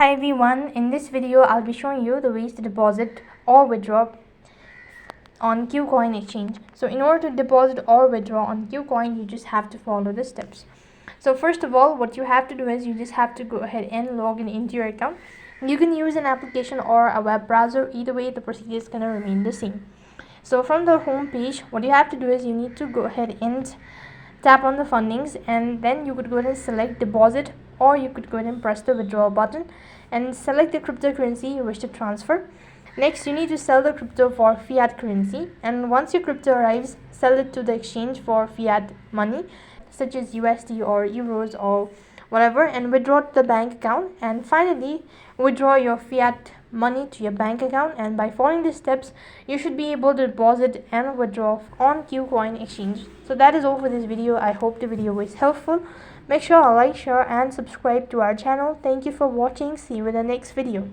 Hi everyone, in this video I'll be showing you the ways to deposit or withdraw on Kucoin exchange. So in order to deposit or withdraw on Kucoin, you just have to follow the steps. So first of all, what you have to do is you just have to go ahead and log in into your account. You can use an application or a web browser. Either way, the procedure is going to remain the same. So from the home page, what you have to do is you need to go ahead and tap on the fundings, and then you could go ahead and select deposit, or you could go ahead and press the withdraw button and select the cryptocurrency you wish to transfer. Next, you need to sell the crypto for fiat currency, and once your crypto arrives, sell it to the exchange for fiat money such as USD or euros or whatever, and withdraw to the bank account. And finally, withdraw your fiat money to your bank account, and by following these steps you should be able to deposit and withdraw on Kucoin exchange. So that is all for this video. I hope the video was helpful. Make sure to like, share and subscribe to our channel. Thank you for watching. See you in the next video.